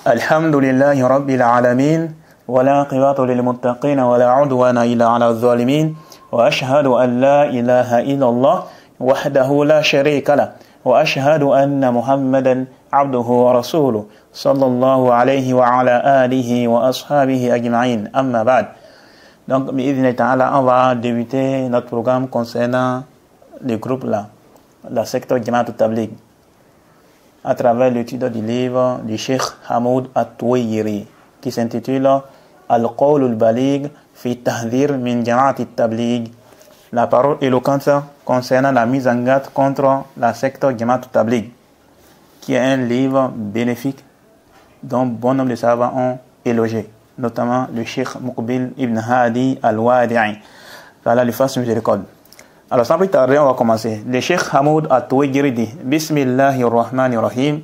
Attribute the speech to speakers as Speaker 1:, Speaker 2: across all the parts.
Speaker 1: الحمد لله رب العالمين ولا عقبة للمتقين ولا عدوان إلا على الظالمين وأشهد أن لا إله إلا الله وحده لا شريك له وأشهد أن محمدا عبده ورسوله صلى الله عليه وعلى آله وأصحابه أجمعين أما بعد. Donc, on va débuter notre programme concernant le groupe là, la secte Jamaat Tabligh, à travers l'étude du livre du Cheikh Hamoud At-Tuwaijiri qui s'intitule Al-Qawl al-Baligh fi Tahdhir min Jamaat Tabligh, la parole éloquente concernant la mise en garde contre la secte Jamaat Tabligh, qui est un livre bénéfique dont bon nombre de savants ont élogé, notamment le Cheikh Muqbil ibn Hadi al-Wadi'i. Qu'Allah lui fasse miséricorde. Alors sans plus tarder, on va commencer. Le Cheikh Hamoud At-Tuwaijiri dit Bismillahirrahmanirrahim.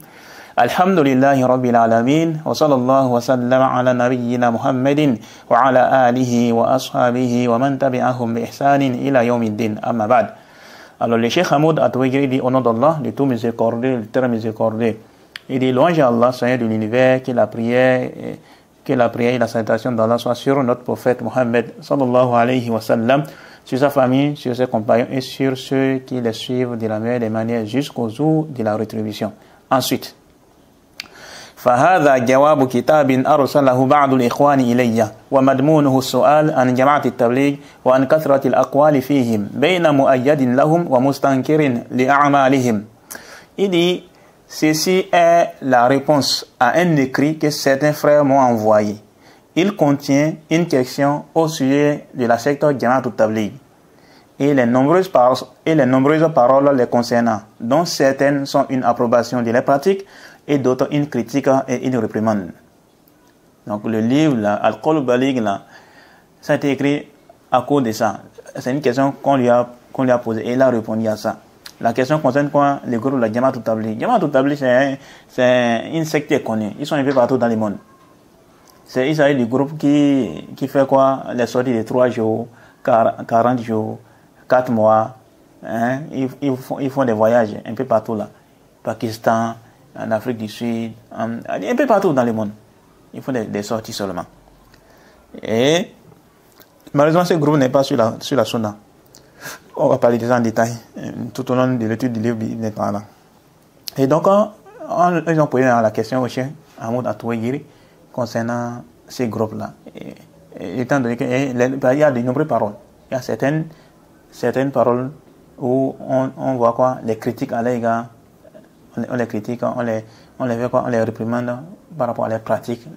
Speaker 1: Alhamdulillahi Rabbil Alamin. Wa sallallahu wa sallam ala nabiyyina Muhammadin wa ala alihi wa ashabihi wa man tabi'ahum bi ihsanin ila yawmiddin. Amma ba'd. Alors le Cheikh Hamoud At-Tuwaijiri dit au nom d'Allah, le tout miséricordieux, le très miséricordieux. Il dit louange à Allah, Seigneur de l'univers, que la prière et la salutation d'Allah soient sur notre prophète Mohammed sallallahu alayhi wa sallam, sur sa famille, sur ses compagnons et sur ceux qui les suivent de la meilleure des manières jusqu'au jour de la rétribution. Ensuite, فهذا جواب كتاب أرسله بعض الإخوان إلي ومضمونه السؤال عن جماعة التبليغ وعن كثرة الأقوال فيهم بين مؤيد لهم ومستنكر لأعمالهم. Il dit, ceci est la réponse à un écrit que certains frères m'ont envoyé. Il contient une question au sujet de la secte Jamaat Tabligh et les nombreuses paroles les concernant, dont certaines sont une approbation de leurs pratiques et d'autres une critique et une réprimande. Donc le livre là, Al-Qawl al-Baligh là, ça a été écrit à cause de ça. C'est une question qu'on lui a posée et il a répondu à ça. La question concerne quoi? Le groupe de la Jamaat Tabligh. Jamaat Tabligh, c'est une secte connue. Ils sont un peu partout dans le monde. Il s'agit du groupe qui fait quoi? Les sorties de 3 jours, 40 jours, 4 mois. Hein? Ils font des voyages un peu partout là. Pakistan, en Afrique du Sud, un peu partout dans le monde. Ils font des sorties seulement. Et malheureusement, ce groupe n'est pas sur la Sunna. On va parler de ça en détail tout au long de l'étude du livre. Et donc, ils ont posé la question au Cheikh Hamoud At-Tuwaijiri concernant ces groupes-là. Étant donné qu'il y a de nombreuses paroles. Il y a certaines paroles où on voit quoi? Les critiques à l'égard, on les critique, on les réprimande par rapport à leurs pratiques,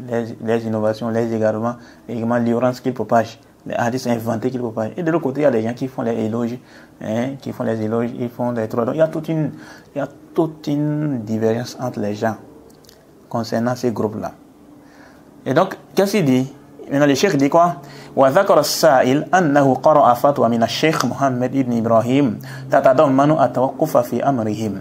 Speaker 1: les innovations, les égarements, également l'ignorance qu'ils propagent, les hadiths inventés qu'ils propagent. Et de l'autre côté, il y a des gens qui font les éloges, ils font des droits. Donc, il y a toute une divergence entre les gens concernant ces groupes-là. Et donc, qu'est-ce qu'il dit? Maintenant, le cheikh dit quoi? وذكر السائل أنه قرأ فتوى من الشيخ محمد بن إبراهيم تتضمن التوقف في أمرهم.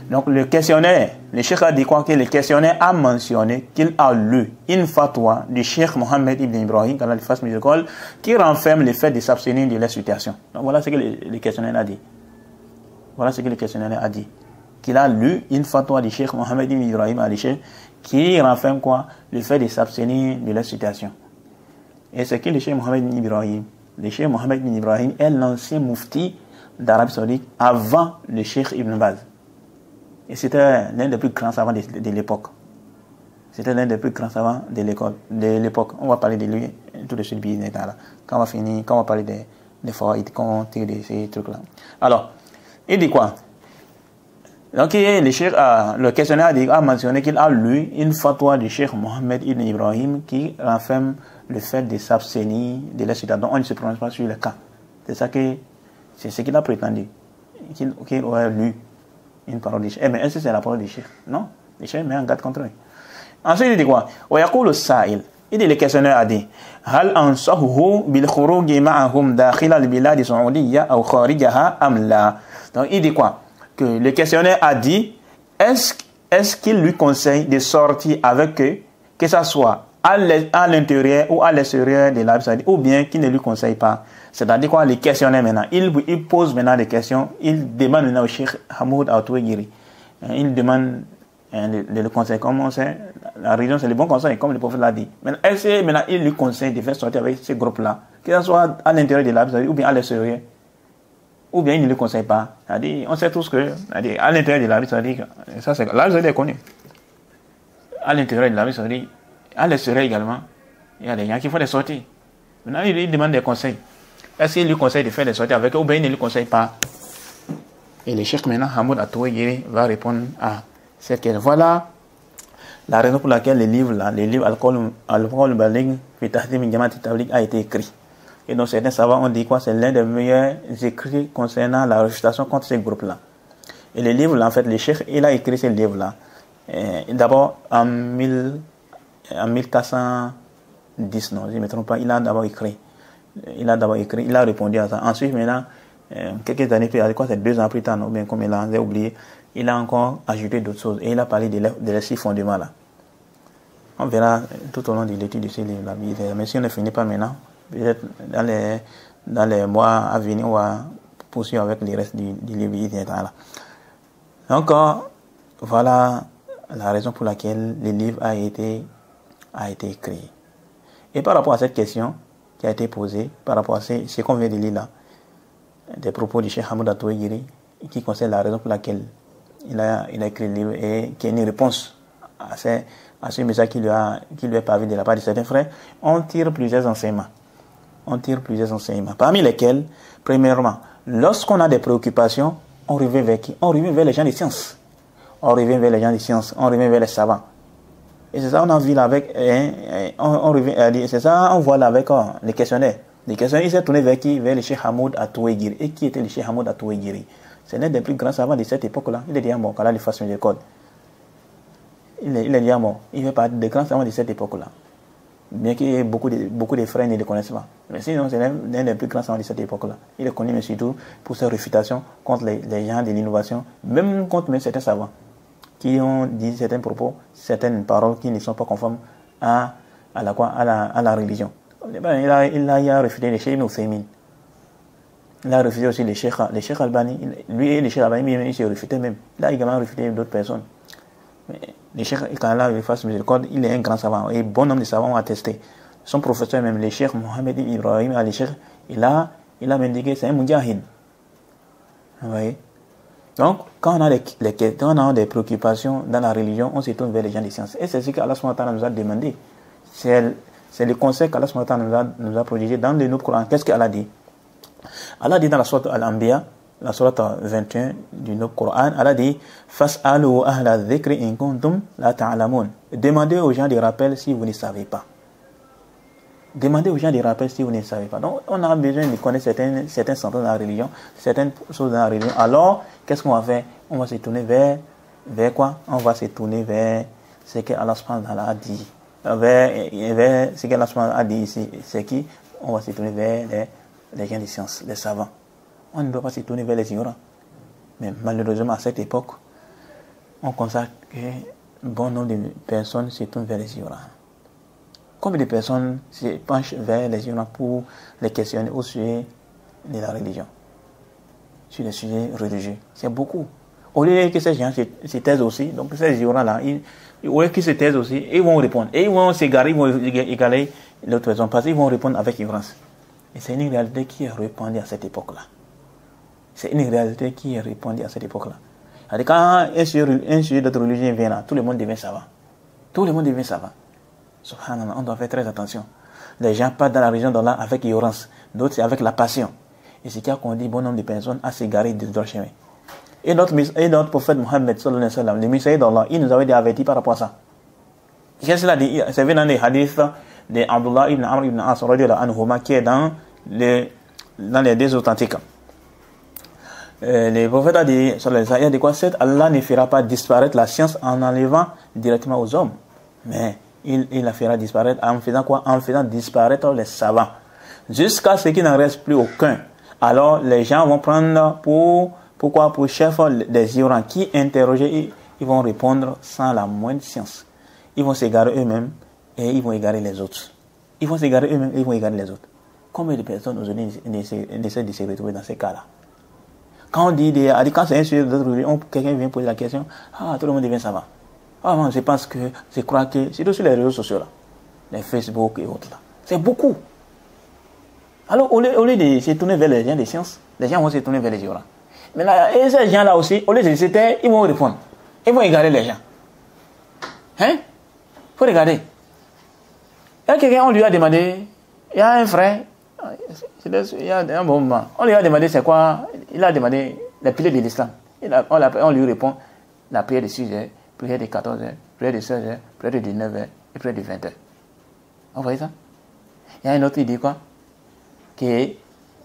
Speaker 1: Donc, le questionnaire, le cheikh a dit quoi? Que le questionnaire a mentionné qu'il a lu une fatwa du cheikh Mohammed ibn Ibrahim, qu'Allah lui fasse miséricorde, qui renferme le fait de s'abstenir de la situation. Donc, voilà ce que le questionnaire a dit. Voilà ce que le questionnaire a dit. Qu'il a lu une fatwa du cheikh Mohammed ibn Ibrahim al-Cheikh qui renferme quoi? Le fait de s'abstenir de la situation. Et c'est que le cheikh Mohammed ibn Ibrahim, le cheikh Mohammed ibn Ibrahim est l'ancien mufti d'Arabie Saoudite avant le cheikh Ibn Baz. Et c'était l'un des plus grands savants de l'époque. C'était l'un des plus grands savants de l'époque. On va parler de lui tout de suite, quand on va parler des fawaïd, quand on tire de ces trucs-là. Alors, il dit quoi? Donc, le questionnaire a mentionné qu'il a lu une fatwa du cheikh Mohammed ibn Ibrahim qui renferme le fait de s'abstenir de la situation. Donc, on ne se prononce pas sur le cas. C'est ce qu'il a prétendu. Qu'il aurait lu une parole du cheikh. Mais est-ce que c'est la parole du cheikh? Non. Le cheikh met en garde contre lui. Ensuite, il dit quoi? Il dit, le questionnaire a dit هل أنصحه بالخروج معهم داخل البلاد السعودية أو خارجها أم لا? Donc, il dit quoi? Que le questionnaire a dit est-ce qu'il lui conseille de sortir avec eux, que ce soit à l'intérieur ou à l'extérieur de l'Arabie Saoudite, ou bien qu'il ne lui conseille pas. C'est-à-dire quoi? Le questionnaire maintenant, il pose maintenant des questions, il demande maintenant au cheikh Hamoud At-Tuwaijiri, il demande le conseil, comme on sait, la religion c'est le bon conseil, comme le prophète l'a dit. Maintenant, est-ce que maintenant il lui conseille de faire sortir avec ces groupes-là, que ce soit à l'intérieur de l'Arabie Saoudite ou bien à l'extérieur, ou bien il ne le conseille pas. C'est-à-dire, on sait tous que à l'intérieur de l'Arabie Saoudite, ça c'est l'Arabie Saoudite est connue. À l'intérieur de l'Arabie Saoudite, à l'extérieur également, il y a des gens qui font des sorties. Maintenant, il demande des conseils. Est-ce qu'il lui conseille de faire des sorties avec eux ou bien il ne lui conseille pas? Et le cheikh maintenant, Hamoud Atouegiri, va répondre à cette question. Voilà la raison pour laquelle les livres Al-Qawl Baligh fi Tahdhib Jamaat al-Tabligh a été écrit. Et donc certains savants ont dit quoi? C'est l'un des meilleurs écrits concernant la réfutation contre ces groupes-là. Et les livres, là, en fait, le cheikh, il a écrit ces livres-là. D'abord, en 1410, non, je ne me trompe pas, il a d'abord écrit. Il a répondu à ça. Ensuite, maintenant, quelques années plus tard, c'est 2 ans plus tard, non, bien comme il a oublié, il a encore ajouté d'autres choses. Et il a parlé de les 6 fondements là. On verra tout au long de l'étude de ces livres-là. Mais si on ne finit pas maintenant, peut-être dans les mois à venir, on va poursuivre avec les restes du livre. Donc, voilà la raison pour laquelle le livre a été écrit. Et par rapport à cette question qui a été posée, par rapport à ce qu'on vient de lire là, des propos du Cheikh Hamoud Atouegiri, qui concerne la raison pour laquelle il a écrit le livre et qui est une réponse à ce message qui lui est parvenu de la part de certains frères, on tire plusieurs enseignements. Parmi lesquels, premièrement, lorsqu'on a des préoccupations, on revient vers qui? On revient vers les gens des sciences. On revient vers les savants. Et c'est ça on a vu là avec, c'est ça on voit là avec les questionnaires. Les questionnaires, il s'est tourné vers qui? Vers le Cheikh Hamoud Atouegiri. Et qui était le Cheikh Hamoud Atouegiri? C'est l'un des plus grands savants de cette époque-là. Il est déjà mort, qu'Allah lui fasse miséricorde. Il est déjà mort. Il fait partie des grands savants de cette époque-là. Bien qu'il y ait beaucoup de frères ne le connaissent pas. Mais sinon, c'est l'un des plus grands savants de cette époque-là. Il est connu, mais surtout pour ses réfutations contre les gens de l'innovation, même contre certains savants qui ont dit certains propos, certaines paroles qui ne sont pas conformes à la religion. Il a refusé les Cheikh Ibn Uthaymin. Il a refusé aussi les Cheikh Albani. Lui et les Cheikh Albani, il s'est refusé même. Il a également refusé d'autres personnes. Mais les Cheikh, quand Allah lui fasse miséricorde, il est un grand savant. Et bon nombre de savants ont attesté. Son professeur même, le Cheikh Mohamed Ibrahim al-Cheikh, il a même dit que c'est un mujahid. Vous voyez? Donc, quand on a des préoccupations dans la religion, on se tourne vers les gens des sciences. Et c'est ce qu'Allah nous a demandé. C'est le conseil qu'Allah nous a prodigé dans le Nouveau Coran. Qu'est-ce qu'Allah dit? Allah dit dans la sourate Al-Anbiya, la sourate 21 du Nouveau Coran, Allah dit Fas'alu ahla dhikri in kuntum la ta'lamun. Demandez aux gens des rappels si vous ne savez pas. Demandez aux gens des rappels si vous ne savez pas. Donc, on a besoin de connaître certains centres dans la religion, certaines choses dans la religion. Alors, qu'est-ce qu'on va faire? On va se tourner vers quoi? On va se tourner vers ce que Allah a dit. Vers ce que Allah a dit ici. C'est qui? On va se tourner vers les gens des sciences, les savants. On ne doit pas se tourner vers les ignorants. Mais malheureusement, à cette époque, on constate que bon nombre de personnes se tournent vers les ignorants. Combien de personnes se penchent vers les ignorants pour les questionner au sujet de la religion, sur les sujets religieux? C'est beaucoup. Au lieu que ces gens se taisent aussi, donc ces ignorants-là, au lieu qu'ils se taisent aussi, ils vont répondre. Et ils vont s'égarer, ils vont égaler l'autre personne, parce qu'ils vont répondre avec ignorance. Et c'est une réalité qui est répandue à cette époque-là. C'est-à-dire quand un sujet d'autre religion vient là, tout le monde devient savant. Subhanallah, on doit faire très attention. Les gens partent dans la religion d'Allah avec ignorance, d'autres c'est avec la passion. Et c'est qu'il y a conduit bon nombre de personnes à s'égarer de droit chemin. Et notre prophète Mohammed, sallallahu alayhi wa sallam, le messager d'Allah, il nous avait avertis par rapport à ça. Qu'est-ce qu'il a dit? C'est vu dans les hadiths de Abdullah ibn Amr ibn As, qui est dans les 2 authentiques. Le prophète a dit, sallallahu alayhi wa sallam, quoi? Allah ne fera pas disparaître la science en enlevant directement aux hommes. Mais il la fera disparaître en faisant quoi? En faisant disparaître les savants. Jusqu'à ce qu'il n'en reste plus aucun. Alors les gens vont prendre pour chef des ignorants qui interroger, ils vont répondre sans la moindre science. Ils vont s'égarer eux-mêmes et ils vont égarer les autres. Combien de personnes aujourd'hui essaient de se retrouver dans ces cas-là? Quand on dit, quand c'est un sujet d'autre religion, quelqu'un vient poser la question, tout le monde devient savant. Ah non, je crois que, c'est sur les réseaux sociaux là, les Facebook et autres là. C'est beaucoup. Alors, au lieu de se tourner vers les gens des sciences, les gens vont se tourner vers les ignorants. Mais là, et ces gens là aussi, au lieu de se taire, ils vont répondre. Ils vont égarer les gens. Hein? Faut regarder. Il y a quelqu'un, on lui a demandé, il y a un frère, il y a un bon moment, on lui a demandé c'est quoi, il a demandé les piliers de l'islam. On lui répond la prière de 6 heures, prière de 14 heures, prière de 16 heures, prière de 19 heures et prière de 20 heures. Vous voyez ça? Il y a un autre, il dit quoi?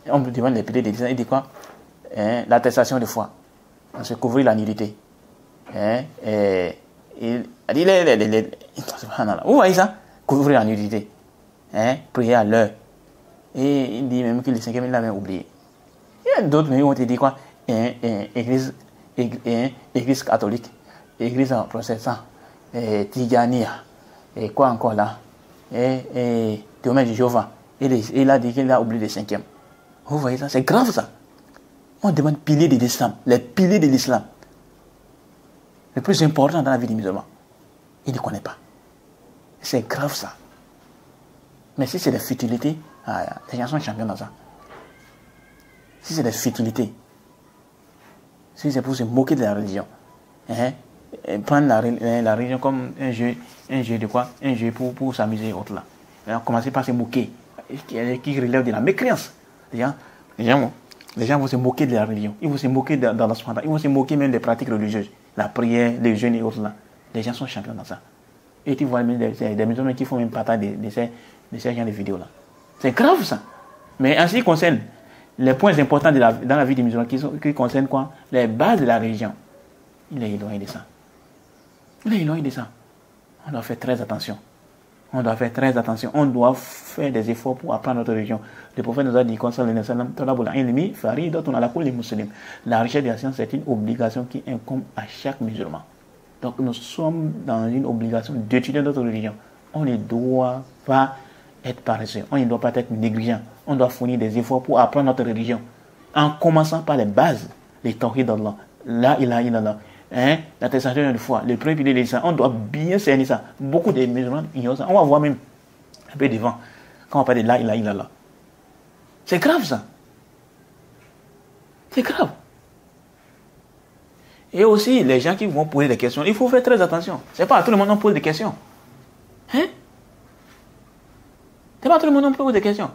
Speaker 1: On me demande les piliers de l'islam, il dit quoi? L'attestation de foi. On se couvrir la nudité. Il a dit vous voyez ça? Couvrir la nudité. Prier à l'heure. Et il dit même que le 5e, il l'avait oublié. Il y a d'autres, mais ils ont dit quoi? Église catholique, église protestante, Tigania, et quoi encore là? Témoin de Jéhovah. Il a dit qu'il a oublié le 5e. Vous voyez ça? C'est grave ça. On demande piliers de l'islam, les piliers de l'islam. Le plus important dans la vie des musulmans. Il ne connaît pas. C'est grave ça. Mais si c'est des futilités, les gens sont champions dans ça. Si c'est des futilités, si c'est pour se moquer de la religion, prendre la religion comme un jeu de quoi? Un jeu pour s'amuser et autres là. Alors, commencer par se moquer, qui relève de la mécréance. Les gens vont se moquer de la religion, ils vont se moquer dans la soirée, ils vont se moquer même des pratiques religieuses, la prière, les jeûnes et autres là. Les gens sont champions dans ça. Et tu vois même des musulmans qui font même partage de ces genre de vidéos là. C'est grave ça. Mais en ce qui concerne les points importants dans la vie des musulmans qui concernent quoi? Les bases de la religion. Il est éloigné de ça. Il est éloigné de ça. On doit faire très attention. On doit faire très attention. On doit faire des efforts pour apprendre notre religion. Le prophète nous a dit, la recherche de la science, c'est une obligation qui incombe à chaque musulman. Donc nous sommes dans une obligation d'étudier notre religion. On ne doit pas être paresseux. On ne doit pas être négligent. On doit fournir des efforts pour apprendre notre religion. En commençant par les bases, les tawhid d'Allah, la ilaha illallah, l'attestation de foi, le premier pilier de l'islam. On doit bien cerner ça. Beaucoup de musulmans ignorent ça. On va voir même un peu devant quand on parle de la ilaha illallah. C'est grave ça. C'est grave. Et aussi, les gens qui vont poser des questions, il faut faire très attention. C'est pas à tout le monde qu'on pose des questions. C'est pas à tout le monde qu'on pose des questions.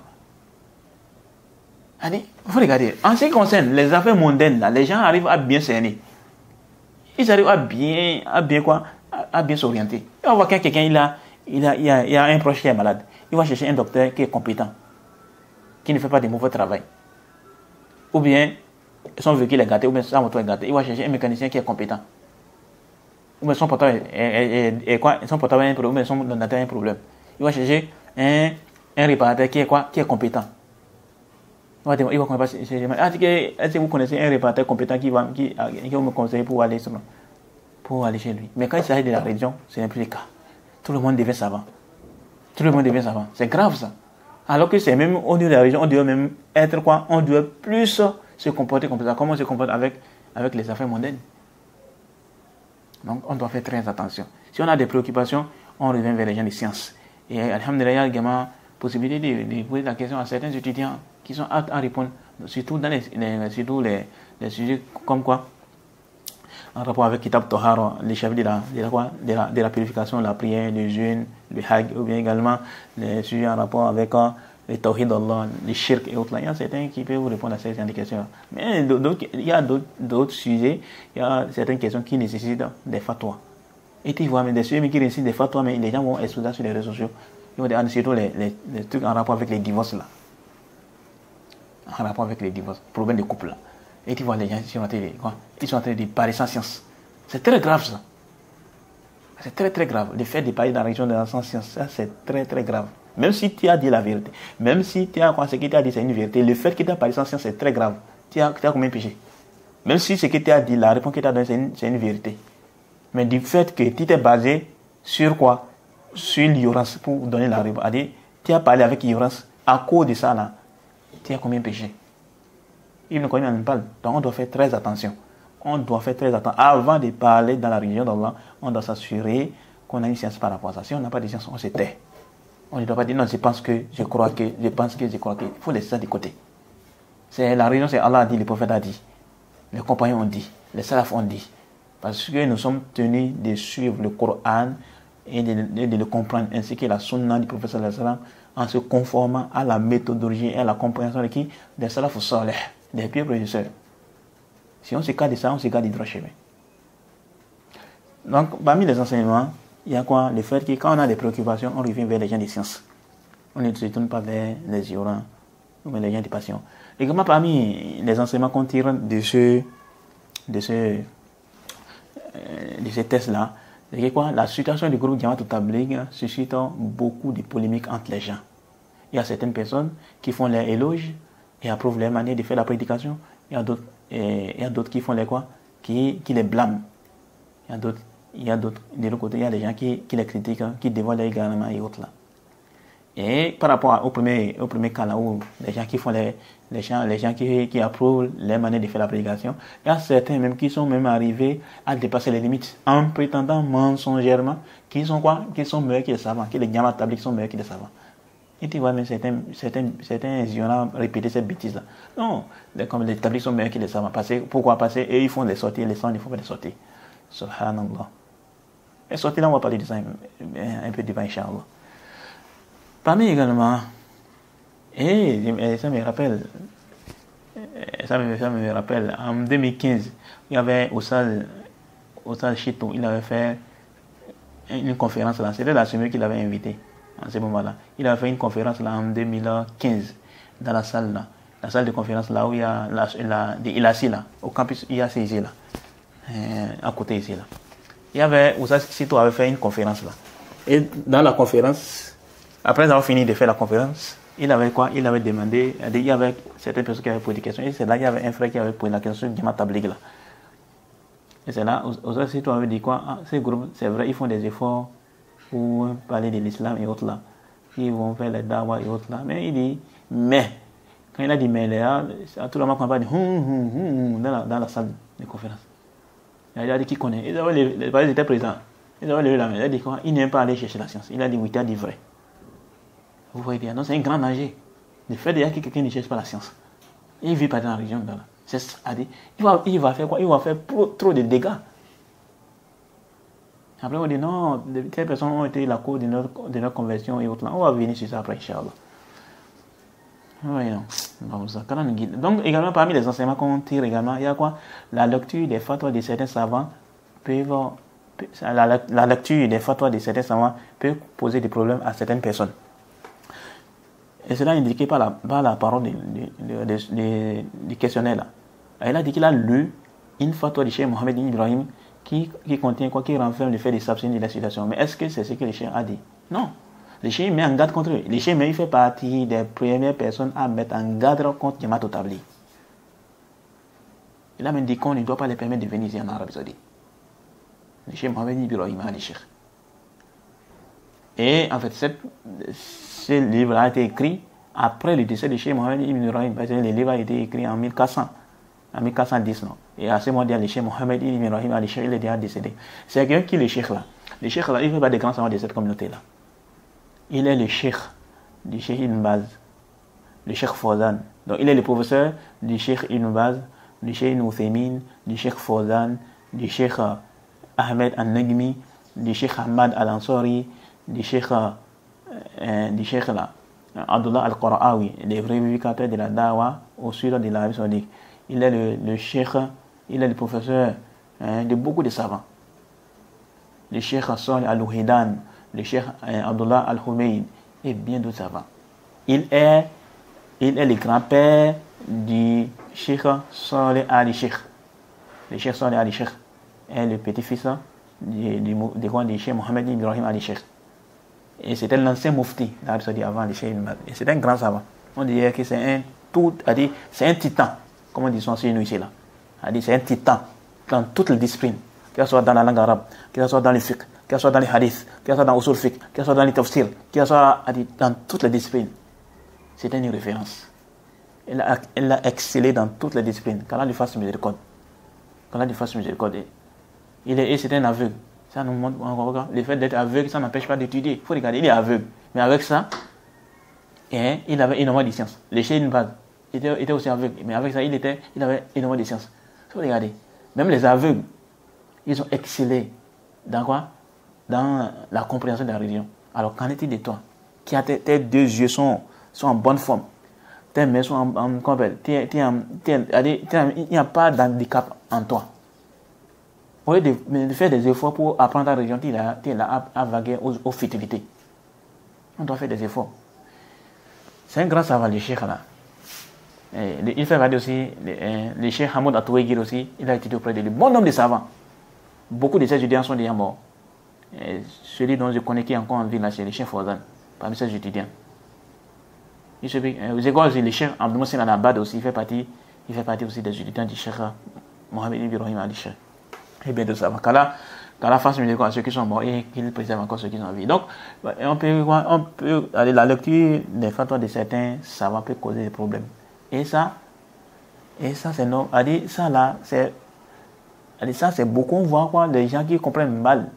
Speaker 1: Il faut regarder. En ce qui concerne les affaires mondaines, là, les gens arrivent à bien cerner. Ils arrivent à bien s'orienter. On voit quand quelqu'un il a un proche qui est malade. Il va chercher un docteur qui est compétent, qui ne fait pas de mauvais travail. Ou bien son véhicule est gâté, ou bien sa moto est gâtée. Il va chercher un mécanicien qui est compétent. Ou bien son portable est quoi? Son portable a un problème, ou bien son ordinateur a un problème. Il va chercher un réparateur qui est quoi? Qui est compétent. Il va commencer. Est-ce que vous connaissez un réparateur compétent qui va me conseiller pour aller chez lui? Mais quand il s'agit de la religion, ce n'est plus le cas. Tout le monde devient savant. Tout le monde devient savant. C'est grave ça. Alors que c'est même au niveau de la religion, on doit même être quoi? On doit plus se comporter comme ça. Comment on se comporte avec les affaires mondaines? Donc on doit faire très attention. Si on a des préoccupations, on revient vers les gens de sciences. Et alhamdulillah, il y a également possibilité de poser la question à certains étudiants qui sont aptes à répondre, surtout dans les sujets comme quoi, en rapport avec Kitab Tohara, les chapitres de la purification, la prière, le jeûne, le hajj, ou bien également les sujets en rapport avec le tawhid d'Allah, les shirk et autres. Il y a certains qui peuvent vous répondre à ces questions. Mais il y a d'autres sujets, il y a certaines questions qui nécessitent des fatwas. Et tu vois, mais des sujets qui nécessitent des fatwas, mais les gens vont exposer sur les réseaux sociaux. Ils vont dire surtout les trucs en rapport avec les divorces là. En rapport avec les divorces, problème de couple là. Et tu vois, les gens ils sont en train de parler sans science. C'est très grave ça. C'est très très grave. Le fait de parler dans la religion sans science, ça c'est très très grave. Même si tu as dit la vérité, même si tu as ce que tu as dit c'est une vérité, le fait que tu as parlé sans science c'est très grave. Tu as combien de péchés? Même si ce que tu as dit, la réponse que tu as donnée c'est une vérité. Mais du fait que tu t'es basé sur quoi? Sur l'ignorance pour donner la réponse. Tu as parlé avec ignorance. À cause de ça là, tu as combien de péchés? Ibn Qayyim en parle. Donc on doit faire très attention. on doit faire très attention. Avant de parler dans la religion d'Allah, on doit s'assurer qu'on a une science par rapport à ça. Si on n'a pas de science, on se tait. On ne doit pas dire non, je pense que, je crois que, je pense que, je crois que. Il faut laisser ça de côté. C'est la religion, c'est Allah a dit, le prophète a dit, les compagnons ont dit, les salafs ont dit. Parce que nous sommes tenus de suivre le Coran et de le comprendre, ainsi que la sunna du prophète sallallahu alayhi wa sallam, en se conformant à la méthodologie et à la compréhension de qui? Des salafs salih, des pieux prédécesseurs. Si on se garde de ça, on se garde du droit chemin. Donc, parmi les enseignements, il y a quoi? Le fait que quand on a des préoccupations, on revient vers les gens des sciences. On ne se tourne pas vers les ignorants ou les gens des passions. Également, parmi les enseignements qu'on tire de ces tests-là, c'est que quoi? La situation du groupe Jamaat Tabligh suscite beaucoup de polémiques entre les gens. Il y a certaines personnes qui font les éloges et approuvent leur manière de faire la prédication. Il y a d'autres qui font les quoi? Qui les blâment. Il y a d'autres, de l'autre côté, il y a des gens qui les critiquent, qui dévoilent les égarements et autres là. Et par rapport au premier cas là où les gens qui font les gens qui approuvent les manières de faire la prédication, il y a certains même qui sont même arrivés à dépasser les limites en prétendant mensongèrement qu'ils sont quoi? Qu'ils sont meilleurs que les savants, que les Jamaat Tabligh sont meilleurs que les savants. Et tu vois même certains ignorants répéter cette bêtise là. Non, comme les Tabligh sont meilleurs que les savants. Pourquoi? Parce qu'eux ils font des sorties, les savants ne font pas des sorties. Subhanallah. Les sorties là on va parler de ça un peu devant Inch'Allah. Parmi également, et ça me rappelle, en 2015, il y avait Oussal Chito, il avait fait une conférence là, c'était la semaine qu'il avait invité, en ce moment-là. Il avait fait une conférence là en 2015, dans la salle là, la salle de conférence là où il y a l'ILACI là, au campus IAC ici là, à côté ici là. Il y avait, Oussal Chito avait fait une conférence là. Et dans la conférence, après avoir fini de faire la conférence, il avait quoi? Il avait demandé, il y avait certaines personnes qui avaient posé des questions, et c'est là qu'il y avait un frère qui avait posé la question sur Jamaat Tabligh là. Et c'est là, aussi, tu avais dit quoi? Ah, ces groupes, c'est vrai, ils font des efforts pour parler de l'islam et autres là. Ils vont faire les dawa et autres là. Mais il dit, mais, quand il a dit mais là, à tout le monde qu'on va dire dans la salle de conférence. Il a dit qui connaît? Ils étaient présents. Ils avaient levé la main. Il a dit quoi? Il n'aime pas aller chercher la science. Il a dit oui, il a dit vrai. Vous voyez bien, non, c'est un grand nager. Le fait déjà que quelqu'un ne cherche pas la science. Il ne vit pas dans la région. Il va faire quoi? Il va faire trop de dégâts. Après, on dit non, telles personnes ont été la cause de notre conversion et autres. On va venir sur ça après, Inch'Allah. Oui, non. Donc, également, parmi les enseignements qu'on tire également, il y a quoi? La lecture des fatwas de certains savants la lecture des fatwas de certains savants peut poser des problèmes à certaines personnes. Et cela est indiqué par la parole du questionnaire là. Il a dit qu'il a lu une fatwa du Cheikh Mohamed Ibrahim qui contient quoi, qui renferme le fait de s'abstenir de la situation. Mais est-ce que c'est ce que le Cheikh a dit? Non. Le Cheikh met en garde contre eux. Le Cheikh il fait partie des premières personnes à mettre en garde contre Jamaat Tabligh. Il a même dit qu'on ne doit pas les permettre de venir ici en Arabie Saoudite. Le Cheikh Mohamed Ibrahim a dit Cheikh. Et en fait, ce livre a été écrit après le décès de Cheikh Mohamed Ibn Ibrahim, parce que le livre a été écrit en 1410. Non. Et à ce moment-là, le Cheikh Mohamed Ibn Ibrahim il est déjà décédé. C'est quelqu'un qui est le Cheikh là. Le Cheikh là, il ne fait pas de grands savants de cette communauté-là. Il est le Cheikh du Cheikh Ibn Baz, le Cheikh Fawzan. Donc il est le professeur du Cheikh Ibn Baz, du Cheikh Ibn Uthaymin, du Cheikh Fawzan, du Cheikh Ahmed Al-Najmi, du Cheikh Ahmad Al-Ansari, du Cheikh là, Abdullah Al-Qara'awi, le vrai vivificateur de la Dawa au sud de l'Arabie Saoudite. Il est le Cheikh, il est le professeur de beaucoup de savants. Le Cheikh Salih Al-Ouhidan, le Cheikh Abdullah Al-Humayd et bien d'autres savants. Il est le grand-père du Cheikh Salih Ali-Cheikh. Le Cheikh Salih Ali-Cheikh est le petit-fils du Cheikh Mohamed Ibrahim Ali-Cheikh. Et c'était l'ancien mufti d'Arabie Saoudite avant le Cheikh Ibn Baz. Et c'était un grand savant. On dirait que c'est un titan, comme on dit chez nous ici là. C'est un titan dans toutes les disciplines, que ce soit dans la langue arabe, que ce soit dans le fiqh, que ce soit dans les hadiths, que ce soit dans l'usul fiqh, que ce soit dans les tafsir, que ce soit dans toutes les disciplines. C'était une référence. Elle a excellé dans toutes les disciplines. Qu'Allah lui fasse miséricorde. qu'Allah lui fasse miséricorde. Et c'est un aveugle. Ça nous montre encore le fait d'être aveugle, ça n'empêche pas d'étudier. Il faut regarder, il est aveugle. Mais avec ça, il avait énormément de sciences. Les Cheikh Ibn Baz était aussi aveugle. Mais avec ça, il avait énormément de sciences. Il faut regarder. Même les aveugles, ils ont excellé dans quoi? Dans la compréhension de la religion. Alors qu'en est-il de toi? Qui a tes deux yeux sont en bonne forme. Tes mains sont en complet. Il n'y a pas d'handicap en toi. Au lieu de faire des efforts pour apprendre la religion, tu es là à vaguer aux futilités. On doit faire des efforts. C'est un grand savant, le Cheikh là. Il fait partie aussi, le Cheikh Hamoud Atouegir aussi, il a étudié auprès de lui. Bon nombre de savants. Beaucoup de ses étudiants sont déjà morts. Celui dont je connais qui est encore en vie là, c'est le Cheikh Fawzan, parmi ses étudiants. Vous savez quoi, le Cheikh Abdou Mohsen Al-Abad aussi, il fait partie aussi des étudiants du Cheikh Mohamed Ibrahim Ali Cheikh. Et bien de ça, qu'Allah fasse miséricorde à ceux qui sont morts et qu'il préserve encore ceux qui sont en vie. Donc, on peut aller la lecture des fatwas de certains savants peut causer des problèmes. Et ça c'est non. Ça là, c'est beaucoup. On voit quoi, des gens qui comprennent mal,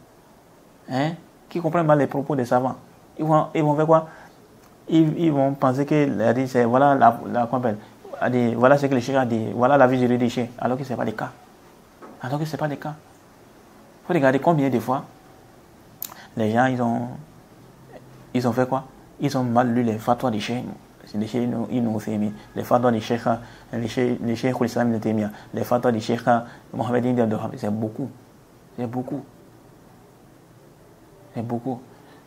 Speaker 1: qui comprennent mal les propos des savants. Ils vont faire quoi? Ils vont penser que c'est voilà voilà ce que le Cheikh a dit, voilà la vie juridique, alors que c'est pas le cas. Il faut regarder combien de fois les gens ils ont fait quoi? Ils ont mal lu les fatwas des Cheikh. Les Cheikh Ibn Uthaymin, les fatwas des Cheikh, les Cheikh Islam Ibn Taymiyyah, les fatwas des Cheikh Mohamed Ibn Abdul Wahhab. C'est beaucoup.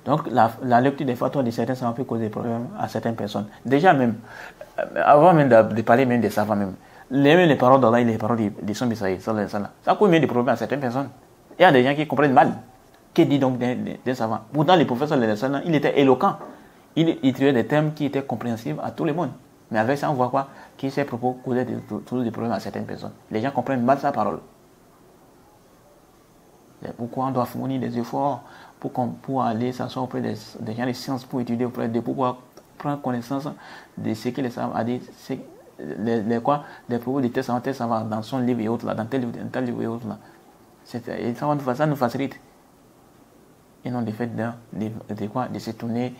Speaker 1: Donc la lecture des fatwas de certains savants peut causer des problèmes à certaines personnes. Déjà même, avant même de parler même des savants même, les paroles d'Allah et les paroles de son Messager, ça cause même des problèmes à certaines personnes. Il y a des gens qui comprennent mal. Que dit donc des savants? Pourtant, le professeur il était éloquent. Il utilisait des termes qui étaient compréhensibles à tout le monde. Mais avec ça, on voit quoi? Que ces propos causaient toujours des problèmes à certaines personnes. Les gens comprennent mal sa parole. C'est pourquoi on doit fournir des efforts pour aller s'asseoir auprès des gens de sciences, pour étudier auprès de pouvoir prendre connaissance de ce que les savants ont dit, les propos de tel savant dans son livre et autres, là, dans tel livre et autres. Là. Et ça nous facilite. Et non le fait de se tourner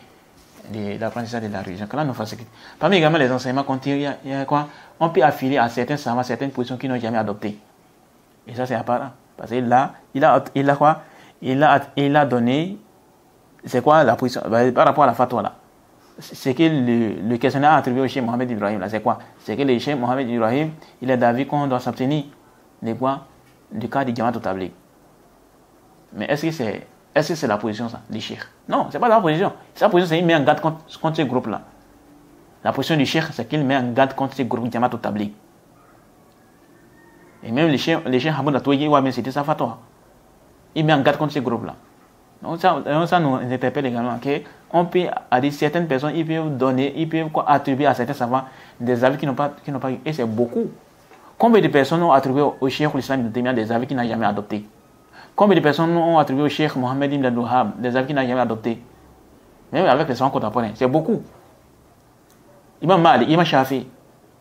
Speaker 1: de l'apprentissage de la religion. Que là, nous facilite. Parmi également les enseignements qu'on tire, il y a quoi? On peut affilier à certains savants, certaines positions qu'ils n'ont jamais adoptées. Et ça, c'est apparent. Parce que là, il a quoi? Il a donné, c'est quoi la position par rapport à la fatwa là? C'est que le questionnaire attribué au Cheikh Mohamed Ibrahim là, c'est quoi? C'est que le Cheikh Mohamed Ibrahim, il est d'avis qu'on doit s'abstenir du cas du Jamaat al-Tabligh. Mais est-ce que c'est la position ça, du Cheikh? Non, c'est pas la position. Sa position, c'est qu'il met en garde contre ce groupe là. La position du Cheikh, c'est qu'il met en garde contre ce groupe Jamaat al-Tabligh. Et même les Cheikh Hamoud Atouegir, ouais, mais c'était sa fatwa. Il met en garde contre ce groupe là. Donc ça nous interpelle également qu'on peut, à certaines personnes, ils peuvent attribuer à certains savants des avis qui n'ont pas eu. Et c'est beaucoup. Combien de personnes ont attribué au Cheikh l'Islam Ibn Taymiyyah des avis qu'il n'a jamais adoptés? Combien de personnes ont attribué au Cheikh Mohamed Ibn Abdul Wahhab des avis qu'il n'a jamais adoptés? Même avec les savants contemporains, c'est beaucoup. Imam Malik, Imam Shafi,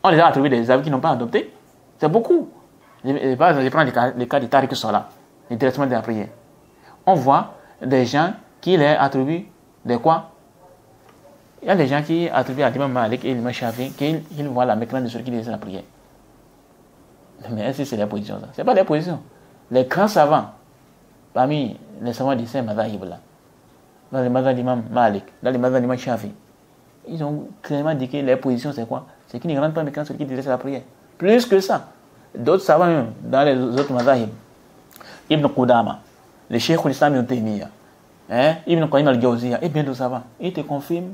Speaker 1: on les a attribué des avis qu'ils n'ont pas adoptés. C'est beaucoup. Par exemple, je prends le cas de Tariq Salah, le traitement de la prière. On voit des gens qui les attribuent de quoi? Il y a des gens qui attribuent à l'imam Malik et l'imam Shafi qu'ils voient la mécanique de ceux qui disent la prière. Mais est-ce que c'est la position ça? Ce n'est pas la position. Les grands savants, parmi les savants de ces mazahib là, dans les mazahib d'imam Malik, dans les mazahib d'imam Shafi, ils ont clairement dit que leur position c'est quoi? C'est qu'ils ne rendent pas mécanique ceux qui disent la prière. Plus que ça, d'autres savants même, dans les autres mazahib, Ibn Qudama, le Cheikh l'Islam Ibn Taymiyyah, Ibn Qayyim al-Jawziyya et bien d'autres savants, ils te confirment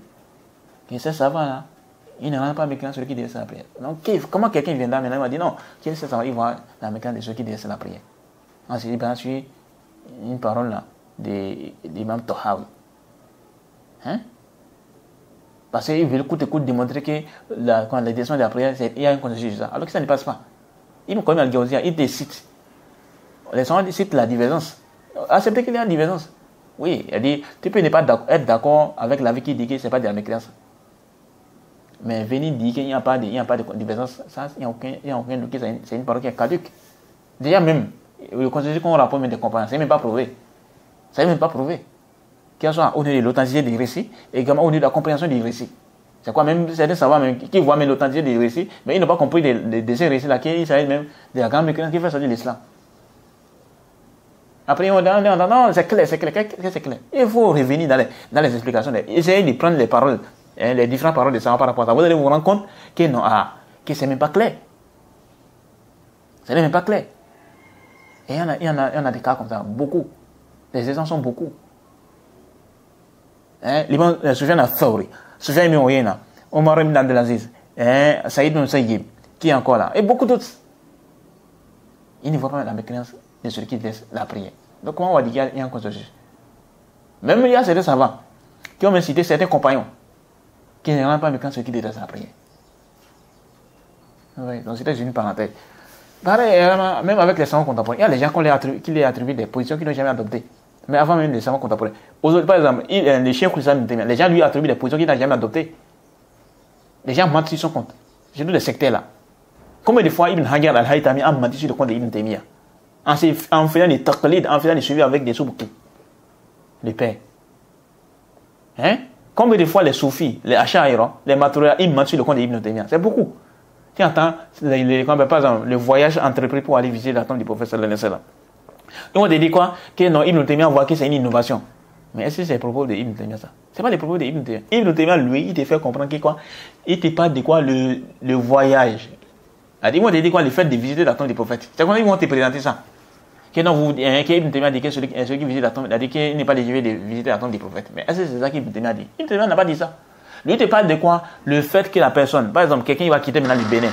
Speaker 1: que ces savants-là, ils ne rendent pas mécanique celui qui délaisse la prière. Donc, comment quelqu'un vient là maintenant, il va dire non, quel est ce savant, il voit la mécanique de ceux qui délaissent la prière. Ensuite, il va suivre une parole là, d'Imam Tahawi. Parce qu'il veut coûte démontrer que quand la délaissement de la prière, il y a un consensus sur ça. Alors que ça ne passe pas. Ibn Qayyim al-Jawziyya, il te cite. Les savants citent la divergence. Accepter qu'il y a une divergence. Oui, il dit, tu peux ne pas être d'accord avec l'avis qui dit que ce n'est pas de la mécréance. Mais venir dire qu'il n'y a pas de divergence, ça, il n'y a aucun doute, c'est une parole qui est caduque. Déjà même, le consensus qu'on rapporte même des compagnons, c'est même pas prouvé. C'est même pas prouvé. Qu'il soit au niveau de l'authenticité des récits et également au niveau de la compréhension des récits. C'est quoi, même certains savants même, qui voient même l'authenticité des récits, mais ils n'ont pas compris de ces récits-là, qui s'agit même de la grande mécanique qui fait sortir l'islam. Après, on dit, non, c'est clair, c'est clair, c'est clair. Il faut revenir dans les explications, essayer de prendre les paroles, les différentes paroles des savants par rapport à ça. Vous allez vous rendre compte que non, que c'est même pas clair. Ce n'est même pas clair. Et il y en a des cas comme ça, beaucoup. Les exemples sont beaucoup. Soufiane al-Thawri, Soufiane ibn Uyayna, Omar ibn Abdelaziz, Saïd ibn Sayyib, qui est encore là, et beaucoup d'autres. Ils ne voient pas la mécanique de celui qui laisse la prière. Donc comment on va dire qu'il y a un consensus? Même il y a certains savants qui ont même cité certains compagnons qui ne rendent pas mécanique celui qui laisse la prière. Oui, donc c'était une parenthèse. Pareil, même avec les savants contemporains, il y a les gens qui les attribuent des positions qu'ils n'ont jamais adoptées. Mais avant même les savants contemporains. Par exemple, les chiens les gens lui attribuent des positions qu'il n'a jamais adoptées. Les gens mentent sur son compte. J'ai tous les sectaires là. Combien de fois Ibn Hajar al-Haytami a menti sur le compte d'Ibn Taymiyyah en faisant des taqlid, en faisant des suivis avec des soubouki, les pères. Combien de fois les soufis, les asha'ira, les maturidiyya, ils mentent sur le compte d'Ibn Taymiyyah? C'est beaucoup. Tu entends, par exemple, le voyage entrepris pour aller visiter la tombe du prophète sallallahu alayhi wa sallam. Et on te dit quoi? Que non, Ibn Taymiyyah voit que c'est une innovation. Mais est-ce que c'est les propos de Ibn Taymiyyah ça? C'est pas les propos de Ibn Taymiyyah. Ibn Taymiyyah, lui, il te fait comprendre que quoi? Il te parle de quoi? Le voyage. Ils vont te dire quoi? Le fait de visiter la tombe du prophète. C'est comment ils vont te présenter ça? Que non, Ibn Taymiyyah dit que celui qui visite la tombe, il a dit qu'il n'est pas légitimé de visiter la tombe du prophète. Mais est-ce que c'est ça qu'Ibn Taymiyyah dit? Ibn Taymiyyah n'a pas dit ça. Lui, il te parle de quoi? Le fait que la personne, par exemple, quelqu'un il va quitter maintenant le Bénin.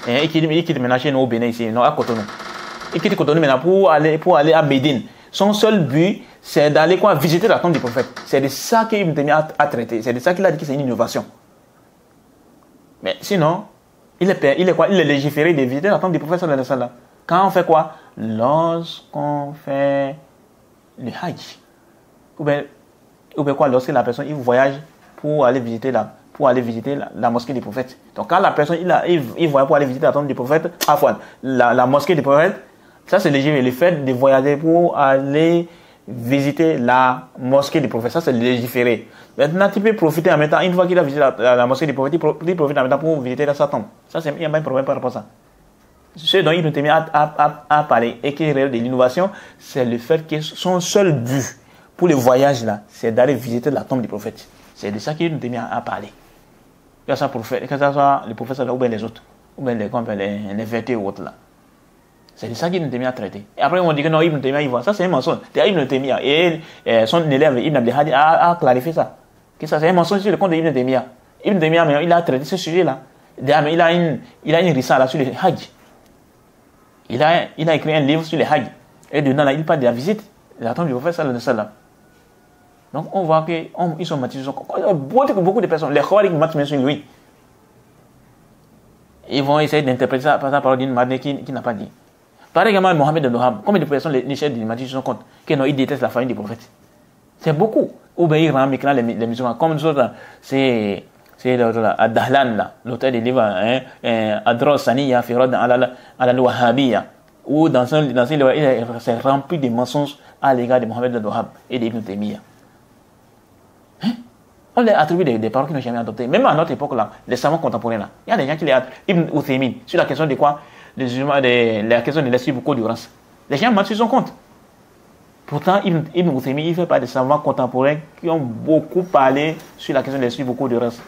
Speaker 1: Il quitte maintenant chez nous au Bénin ici, non, à Cotonou. Il quitte Cotonou maintenant pour aller à Médine. Son seul but, c'est d'aller quoi? Visiter la tombe du prophète. C'est de ça qu'Ibn Taymiyyah a traité. C'est de ça qu'il a dit que c'est une innovation. Mais sinon, il est quoi? Il est légiféré de visiter la tombe du prophète sallallahu alayhi wa sallam. Quand on fait quoi? Lorsqu'on fait le Hajj. Ou bien quoi? Lorsque la personne il voyage pour aller visiter la mosquée du prophète. Donc quand la personne il voyage pour aller visiter la tombe du prophète, la mosquée du prophète, ça c'est légiféré. Le fait de voyager pour aller visiter la mosquée du prophète, ça c'est légiféré. Maintenant tu peux profiter en même temps, une fois qu'il a visité la mosquée du prophète, il profite en même temps pour visiter sa tombe. Ça il n'y a pas de problème par rapport à ça. Ce dont Ibn Taymiyyah a parlé et qui est réel de l'innovation, c'est le fait que son seul but pour le voyage là, c'est d'aller visiter la tombe du prophète. C'est de ça qu'Ibn Taymiyyah a parlé. Que ce soit le prophète ou bien les autres, ou bien les vertés ou autres là. C'est de ça qu'Ibn Taymiyyah a traité. Et après on dit que non, Ibn Taymiyyah il voit. Ça c'est un mensonge. Ibn Taymiyyah et son élève Ibn Abdel Hadi a clarifié ça. Que ça c'est un mensonge sur le compte d'Ibn Taymiyyah. Ibn Taymiyyah il a traité ce sujet là. Il a une risala sur le Hajj. Il a écrit un livre sur les Hajj. Et dedans, là, il parle de la visite de la tombe du prophète sallallahu alayhi wa sallam. Donc, on voit qu'ils sont matisés. Beaucoup de personnes, les Khawarij mentent même sur lui. Ils vont essayer d'interpréter ça par la parole d'une Madne qui n'a pas dit. Pareil également, Mohamed al-Wahhab. Combien de personnes, les chefs du Mahdi se sont compte qu'ils détestent la famille du prophète? C'est beaucoup. Ou bien ils rendent mécréants les musulmans. Comme nous autres, c'est Ad-Dahlan, l'auteur des livres, Adros Saniya, Firad al-Wahhabiyya, où dans ce livre, il s'est rempli de mensonges à l'égard de Mohamed al-Wahhab et d'Ibn Taymiyyah. On les attribue des paroles qu'ils n'ont jamais adoptées. Même à notre époque, là, les savants contemporains, là, il y a des gens qui les attribuent. Ibn Uthaymin, sur la question de quoi? La question de l'esprit beaucoup d'urance. Les gens mentent sur son compte. Pourtant, Ibn Uthaymin, il fait pas des savants contemporains qui ont beaucoup parlé sur la question de l'esprit beaucoup d'urance.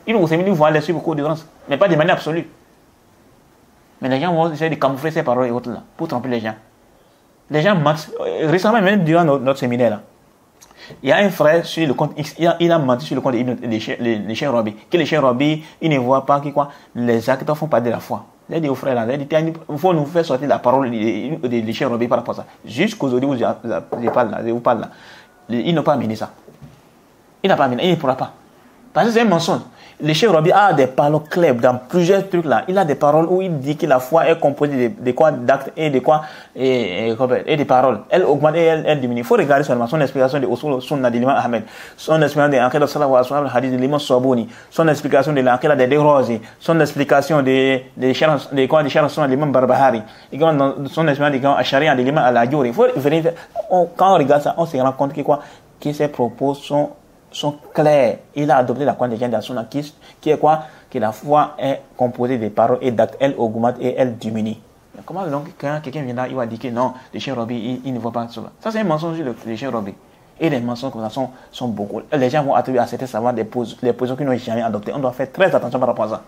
Speaker 1: Ibn Uthaymin voit l'esprit beaucoup d'urance, mais pas de manière absolue. Mais les gens vont essayer de camoufler ces paroles et autres là, pour tromper les gens. Les gens mentent. Récemment, même durant notre séminaire, là, il y a un frère sur le compte X, il a menti sur le compte des chiens Rabi. Que les chiens Rabi, ils ne voient pas que quoi, les acteurs font pas de la foi. J'ai dit au frère là, il faut nous faire sortir la parole des chiens Rabi par rapport à ça. Jusqu'aujourd'hui où je vous parle là, ils n'ont pas amené ça. Il n'a pas amené, il ne pourra pas. Parce que c'est un mensonge. Le Cheikh Rabi a des paroles claires dans plusieurs trucs là. Il a des paroles où il dit que la foi est composée de quoi d'actes et de quoi et des paroles. Elle augmente et elle diminue. Il faut regarder seulement son explication de Usul Sunna de l'imam Ahmed, son explication de l'Aqida Salah wa Ashab al-Hadith de l'imam Sabouni, son explication de l'Aqida de Rozi, son explication de quoi de Sharh Sunna de l'imam Barbahari, et son explication de Sharia de l'imam Al-Ajuri. Il faut vérifier. Quand on regarde ça, on se rend compte que quoi que ses propos sont clairs. Il a adopté la condition de la sunna qui est quoi? Que la foi est composée de paroles et d'actes. Elle augmente et elle diminue. Mais comment donc quand quelqu'un vient là, il va dire que non, le Cheikh Rabi, il ne voit pas cela. Ça c'est un mensonge sur le Cheikh Rabi. Et les mensonges comme ça sont beaucoup. Les gens vont attribuer à certains savants les positions qu'ils n'ont jamais adoptées. On doit faire très attention par rapport à ça.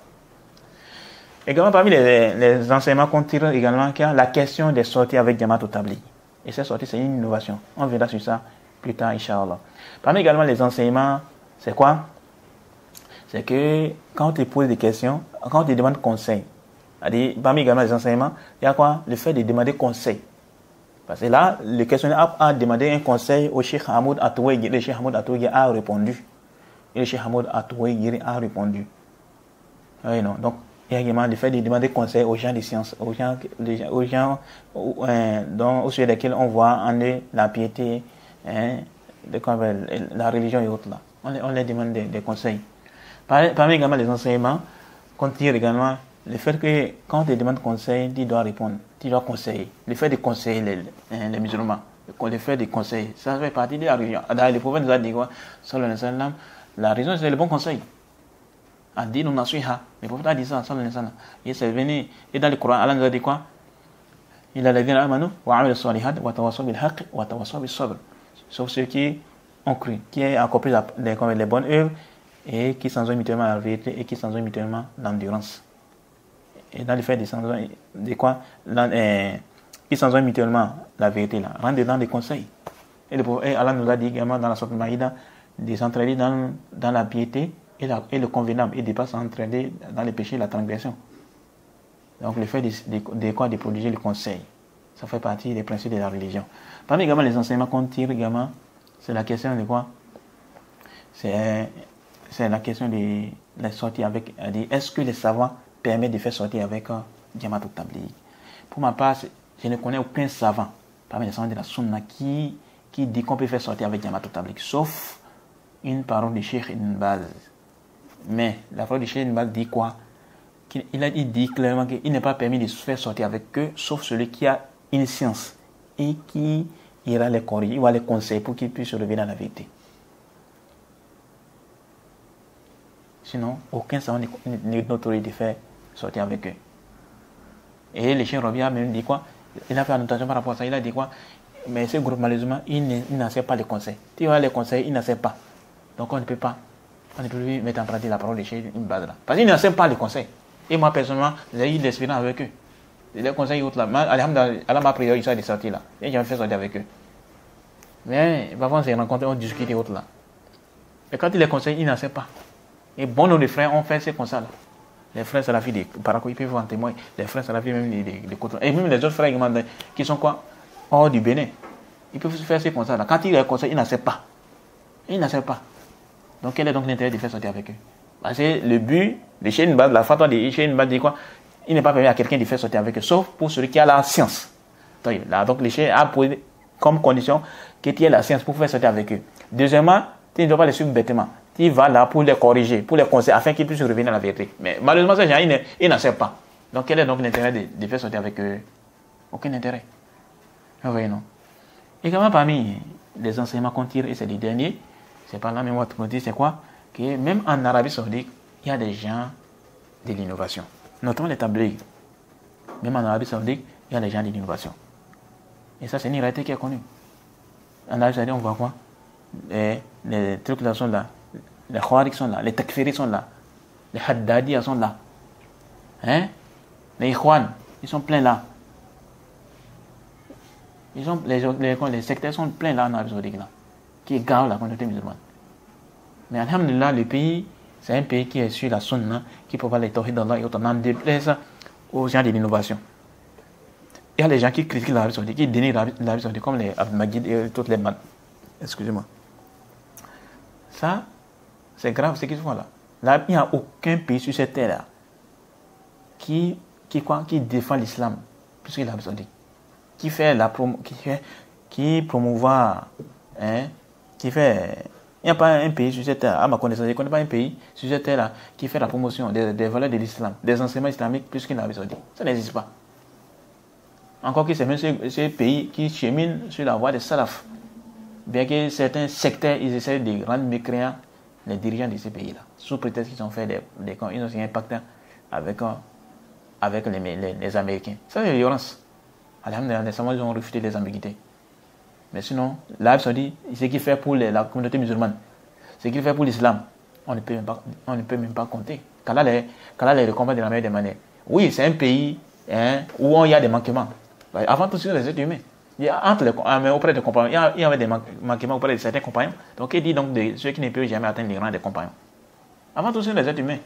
Speaker 1: Également parmi les enseignements qu'on tire également qu'il y a la question des sorties avec Jamaat al-Tabligh. Et ces sorties c'est une innovation. On verra sur ça plus tard, Inch'Allah. Parmi également les enseignements, c'est quoi? C'est que quand on te pose des questions, quand on te demande conseil, parmi également les enseignements, il y a quoi? Le fait de demander conseil. Parce que là, le questionnaire a demandé un conseil au Cheikh Hamoud Atoué. Le Cheikh Hamoud Atoué a répondu. Et le Cheikh Hamoud Atoué a répondu. Oui, non. Donc, il y a également le fait de demander conseil aux gens de science, aux gens au sujet desquels on voit en eux la piété, la religion et autres là. On les demande des conseils. Parmi également les enseignements, qu'on tire également le fait que quand on te demande conseil, tu dois répondre, tu dois conseiller. Le fait de conseiller les musulmans, le fait de conseiller, ça fait partie de la religion. Le prophète nous a dit quoi? Sallallahu alayhi wa sallam, la religion c'est le bon conseil. Ad-dinu nasiha. Le prophète a dit ça, sallallahu alayhi wa sallam. Et c'est venu, et dans le Coran, Allah nous a dit quoi? Il a ladhina amanu wa amilu salihat wa tawassaw bil haqq wa tawassaw bis sabr. Sauf ceux qui ont cru, qui ont accompli les bonnes œuvres et qui s'en ont mutuellement la vérité et qui s'en ont mutuellement l'endurance. Et dans le fait de quoi qui s'en ont mutuellement la vérité là, rentre dedans des conseils. Et Allah nous a dit également dans la Sourate Maïda de s'entraider dans la piété et le convenable et de ne pas s'entraider dans les péchés et la transgression. Donc le fait de prodiger le conseil, ça fait partie des principes de la religion. Parmi également les enseignements qu'on tire également, c'est la question de quoi? C'est la question de la sortie avec. Est-ce que les savants permettent de faire sortir avec Jamaat al-Tabligh? Pour ma part, je ne connais aucun savant parmi les savants de la Sunna qui dit qu'on peut faire sortir avec Jamaat al-Tabligh, sauf une parole de Cheikh Ibn Baz. Mais la parole de Cheikh Ibn Baz dit quoi? Il dit clairement qu'il n'est pas permis de se faire sortir avec eux, sauf celui qui a une science et qui ira les corriger, il va les conseiller pour qu'ils puissent revenir à la vérité. Sinon, aucun savant n'autorise de faire sortir avec eux. Et le Cheikh Rabi a même dit quoi? Il a fait annotation par rapport à ça. Il a dit quoi? Mais ce groupe, malheureusement, il n'accepte pas les conseils. Tu vois les conseils, il n'accepte pas. Donc on ne peut plus mettre en pratique la parole de Cheikh Ibn Baz là. Parce qu'il n'accepte pas les conseils. Et moi, personnellement, j'ai eu de l'expérience avec eux. Les conseils autres là. Alhamdulillah, Allah m'a prié, il s'est sorti là. Et j'ai fait sortir avec eux. Mais parfois, on s'est rencontrés, on discutait autres là. Et quand il les conseille, il n'accepte pas. Et bon, nos frères ont fait ces conseils là. Les frères salafis des Parakou, ils peuvent en témoigner. Les frères salafis même des Coton. Et même les autres frères qui sont quoi? Hors du Bénin. Ils peuvent faire ces conseils là. Quand il les conseille, ils n'acceptent pas. Ils n'acceptent pas. Donc, quel est donc l'intérêt de faire sortir avec eux? Parce que le but de Cheikh Ibn Baz, la fatwa de Cheikh Ibn Baz dit quoi? Il n'est pas permis à quelqu'un de faire sortir avec eux, sauf pour celui qui a la science. Donc, le Cheikh a posé comme condition que tu aies la science pour faire sortir avec eux. Deuxièmement, tu ne dois pas les suivre bêtement. Tu vas là pour les corriger, pour les conseiller, afin qu'ils puissent revenir à la vérité. Mais malheureusement, ces gens, ils n'acceptent pas. Donc, quel est donc l'intérêt de faire sortir avec eux? Aucun intérêt. Vous voyez, non? Également, parmi les enseignements qu'on tire, et c'est les derniers, c'est par là même what qu'on dit, c'est quoi? Que même en Arabie Saoudite, il y a des gens de l'innovation. Notamment les tabligh. Même en Arabie Saoudite, il y a des gens de l'innovation. Et ça, c'est une réalité qui est connue. En Arabie Saoudite, on voit quoi? Les trucs là sont là. Les Khawarij sont là. Les Takfiris sont là. Les Haddadiyas sont là. Hein? Les Ikhwan, ils sont pleins là. Les sectaires sont pleins là en Arabie Saoudite, là, qui égarent la communauté musulmane. Mais alhamdulillah, le pays, c'est un pays qui est sur la sunna, qui propose les tawhid d'Allah et autres, n'en déplaise aux gens de l'innovation. Il y a les gens qui critiquent l'Arabie Saoudite, qui dénigrent l'Arabie Saoudite, comme les Abdelmajid et toutes les excusez-moi. Ça, C'est grave ce qu'ils font là. Là, il n'y a aucun pays sur cette terre-là qui défend l'islam plus que l'Arabie Saoudite. Qui promouvoir, il n'y a pas un pays sur cette terre, à ma connaissance, je ne connais pas un pays sur cette terre-là qui fait la promotion des valeurs de l'islam, des enseignements islamiques plus que l'Arabie Saoudite. Ça n'existe pas. Encore que c'est même ces pays qui cheminent sur la voie des salafs. Bien que certains sectaires, ils essaient de rendre mécréants les dirigeants de ces pays-là, sous prétexte qu'ils ont fait des camps, ils ont signé un pacte avec les Américains. Ça, c'est violence. Alhamdulillah, ils ont refuté les ambiguïtés. Mais sinon, l'Arabie Saoudite, ce qu'il fait pour la communauté musulmane, ce qu'il fait pour l'islam, on ne peut même pas compter. Qu'Allah les récompense de la meilleure des manières. Oui, c'est un pays où il y a des manquements. Avant tout, sur les êtres humains. Il y a auprès des compagnons, il y avait des manquements auprès de certains compagnons. Donc, il dit donc de ceux qui ne peuvent jamais atteindre les rangs des compagnons. Avant tout, sur les êtres humains.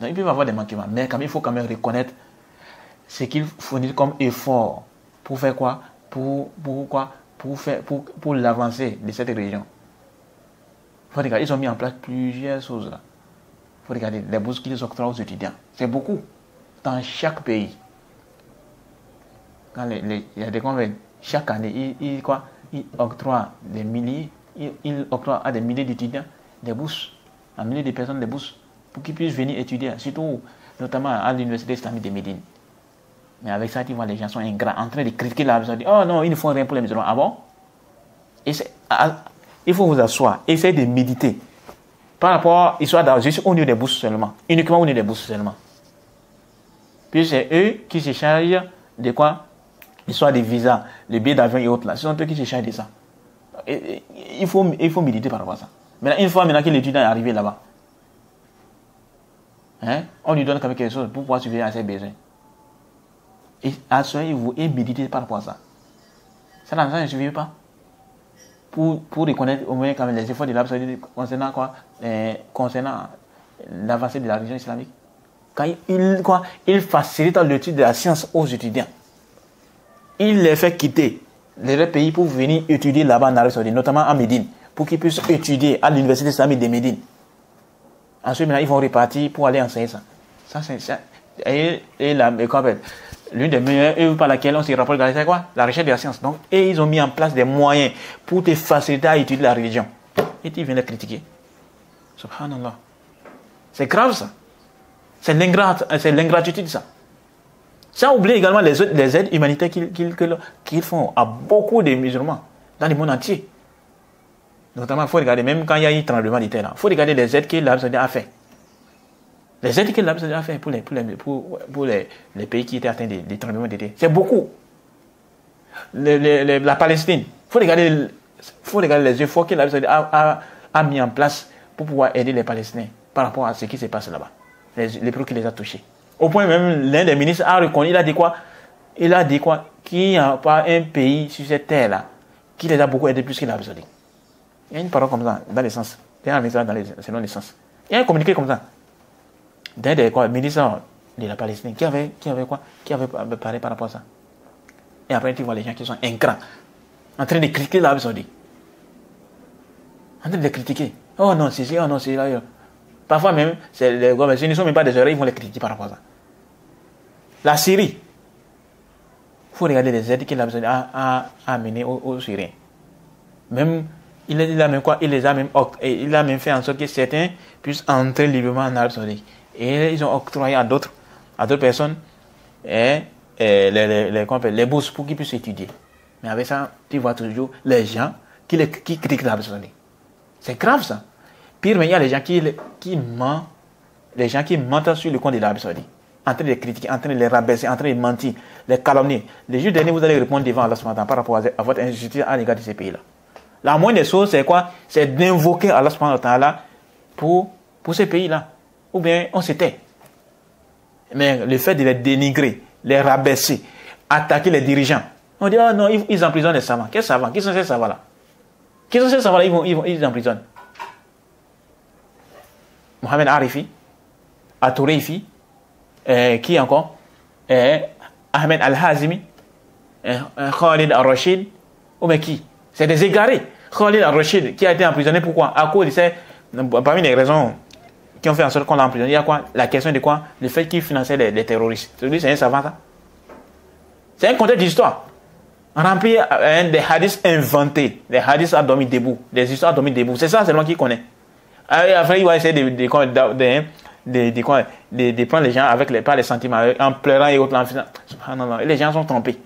Speaker 1: Donc, ils peuvent avoir des manquements. Mais il faut quand même reconnaître ce qu'ils fournissent comme effort. Pour faire quoi? Pour l'avancée de cette région. Il faut regarder, ils ont mis en place plusieurs choses là. Il faut regarder les bourses qu'ils octroient aux étudiants. C'est beaucoup. Dans chaque pays. Quand il y a des convents, chaque année, ils octroient des milliers, ils octroient à des milliers d'étudiants des bourses, à milliers de personnes des bourses, pour qu'ils puissent venir étudier, surtout, notamment à l'université islamique de Médine. Mais avec ça, tu vois, les gens sont ingrats, en train de critiquer l'Arabie Saoudite. Oh non, ils ne font rien pour les musulmans. Ah bon? Il faut vous asseoir, essayez de méditer. Par rapport, histoire d'argent, juste au niveau des bourses seulement. Uniquement au niveau des bourses seulement. Puis c'est eux qui se chargent de quoi? L'histoire des visas, les billets d'avion et autres là. Ce sont eux qui se chargent de ça. Il faut méditer par rapport à ça. Maintenant, une fois que l'étudiant est arrivé là-bas, on lui donne quand même quelque chose pour pouvoir subvenir à ses besoins. Et asseyez-vous et méditez par rapport à ça. Ça ne suffit pas. Pour reconnaître au moins quand même les efforts de l'Arabie Saoudite concernant quoi? Concernant l'avancée de la religion islamique. Quand il facilite l'étude de la science aux étudiants. Il les fait quitter les pays pour venir étudier là-bas en Arabie Saoudite, notamment à Médine, pour qu'ils puissent étudier à l'université islamique de Médine. Ensuite, maintenant, ils vont repartir pour aller enseigner ça. Ça, c'est ça. L'une des meilleures œuvres par laquelle on se rapproche de c'est quoi? La recherche de la science. Donc, et ils ont mis en place des moyens pour te faciliter à étudier la religion. Et tu viens les critiquer. Subhanallah. C'est grave ça. C'est l'ingratitude ça. Ça oublie également les aides humanitaires qu'ils font à beaucoup de musulmans dans le monde entier. Notamment, il faut regarder, même quand il y a eu tremblement de terre, il faut regarder les aides que l'Arabie Saoudite a fait. Les aides que l'Arabie Saoudite a fait pour les pays qui étaient atteints des tremblements de terre. C'est beaucoup. La Palestine, il faut regarder les efforts que l'Arabie Saoudite a mis en place pour pouvoir aider les Palestiniens par rapport à ce qui se passe là-bas. Les prix qui les a touchés. Au point même, l'un des ministres a reconnu, il a dit quoi? Qu'il n'y a pas un pays sur cette terre-là qui les a beaucoup aidés plus que l'Arabie Saoudite. Il y a une parole comme ça, dans les sens. Il y a un message selon les sens. Il y a un communiqué comme ça. D'un des ministres de la Palestine qui avait parlé par rapport à ça. Et après, tu vois les gens qui sont ingrats, en train de critiquer l'Arabie Saoudite. En train de les critiquer. Oh non, c'est là. Parfois même, les gars, s'ils ne sont même pas des oreilles, ils vont les critiquer par rapport à ça. La Syrie. Il faut regarder les aides que l'Arabie Saoudite a amenées aux Syriens. Même, il a même fait en sorte que certains puissent entrer librement en Arabie Saoudite. Et ils ont octroyé à d'autres personnes les bourses pour qu'ils puissent étudier. Mais avec ça, tu vois toujours les gens qui critiquent l'Arabie Saoudite. C'est grave ça. Pire, mais il y a les gens qui mentent. Les gens qui mentent sur le compte de l'Arabie Saoudite. En train de les critiquer, en train de les rabaisser, en train de mentir, les calomnier. Les jours derniers, vous allez répondre devant Allah subhanahu wa ta'ala par rapport à votre injustice à l'égard de ces pays-là. La moindre des choses, c'est quoi? C'est d'invoquer Allah subhanahu wa ta'ala pour ces pays-là. Ou bien on se tait. Mais le fait de les dénigrer, les rabaisser, attaquer les dirigeants, on dit, oh non, ils emprisonnent les savants. Quels savants? Qui sont ces savants-là? Ils emprisonnent. Mohamed Arifi, Atourifi, qui encore? Ahmed Al-Hazimi, Khalid Al-Rashid, ou bien qui? C'est des égarés. Khalid Al-Rashid qui a été emprisonné, pourquoi? À cause de ses Parmi les raisons qui ont fait en sorte qu'on l'a emprisonné, il y a quoi? La question de quoi? Le fait qu'il finançait les terroristes. C'est un savant, ça? C'est un contexte d'histoire. Rempli des hadiths inventés, des hadiths à dormir debout, des histoires à dormir debout. C'est ça seulement qu'il connaît. Après, il va essayer de prendre les gens par les sentiments, en pleurant et autres. Et les gens sont trompés.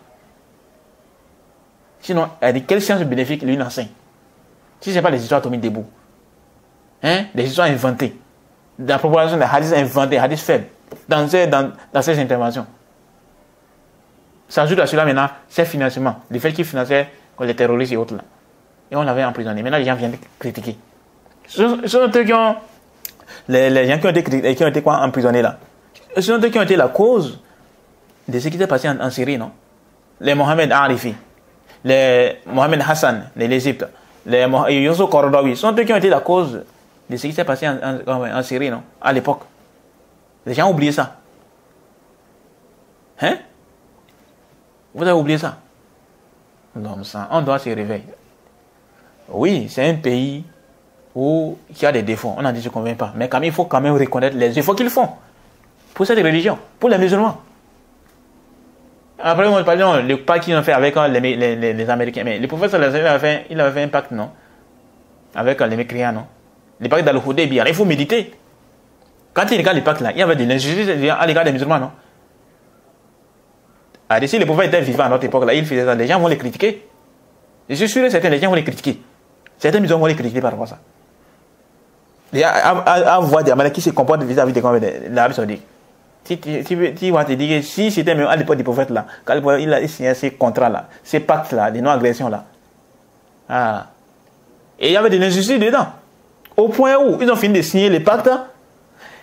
Speaker 1: Sinon, quelle science bénéfique lui enseigne? Si ce n'est pas des histoires à dormir debout. Hein? Des histoires inventées. La proposition des hadiths inventés, hadiths faibles, dans ces interventions. Ça ajoute à cela maintenant, ses financements, le fait qu'il finançait les terroristes et autres là. Et on l'avait emprisonné. Maintenant, les gens viennent critiquer. Ce sont eux qui ont, les gens qui ont été emprisonnés là. Ce sont eux qui ont été la cause de ce qui s'est passé en Syrie, non? Les Mohamed Arifi, les Mohamed Hassan de l'Égypte, les Youssou Kordowi, ce sont eux qui ont été la cause de ce qui s'est passé en Syrie, non? À l'époque. Les gens ont oublié ça. Hein? Vous avez oublié ça? Non, ça, on doit se réveiller. Oui, c'est un pays qui a des défauts. On n'en dit se convainc pas. Mais quand même, il faut quand même reconnaître les efforts qu'ils font pour cette religion, pour les musulmans. Après, on parle le pas qu'ils ont fait avec les Américains. Mais le prophète, il avait fait un pacte, non? Avec les mécréants, non? Le pacte d'Al-Hudaybiyah. Il faut méditer. Quand il regarde le pacte là, il y avait de l'injustice à l'égard des musulmans, non? Si le prophète était vivant à notre époque, là, il faisait ça. Les gens vont les critiquer. Je suis sûr que certains les gens vont les critiquer. Certains musulmans vont les critiquer par rapport à ça. Et à voir des Amaleks qui se comportent vis-à-vis de l'Arabie Saoudite. Tu vas te dire que si c'était même à l'époque du prophète là, quand il a signé ces contrats là, ces pactes là, des non-agressions là. Ah. Et il y avait de l'injustice dedans. Au point où ils ont fini de signer les pactes,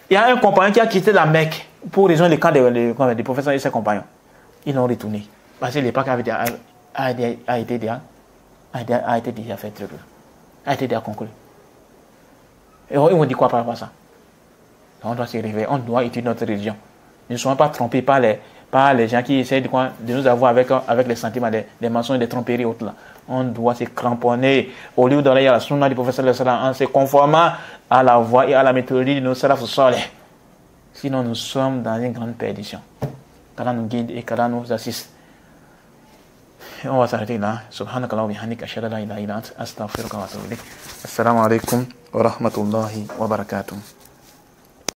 Speaker 1: il y a un compagnon qui a quitté la Mecque pour rejoindre le camp des prophètes et ses compagnons. Ils l'ont retourné. Parce que le pacte a été déjà fait, a été déjà conclu. Et ils vont dire quoi par rapport à ça? On doit se réveiller, on doit étudier notre religion. Ne soyons pas trompés par les gens qui essaient de nous avoir avec les sentiments, des mensonges, des tromperies et autres là. On doit se cramponner au lieu d'aller à la sunna du prophète en se conformant à la voie et à la méthodologie de nos salafs salih. Sinon nous sommes dans une grande perdition. qu'Allah nous guide et qu'Allah nous assiste. Et on va s'arrêter là. Subhanakallah wa bihamdika ashhadu an la ilaha illa anta astaghfiruka wa atubu ilayk. Assalamu alaikum wa rahmatullahi wa barakatuh.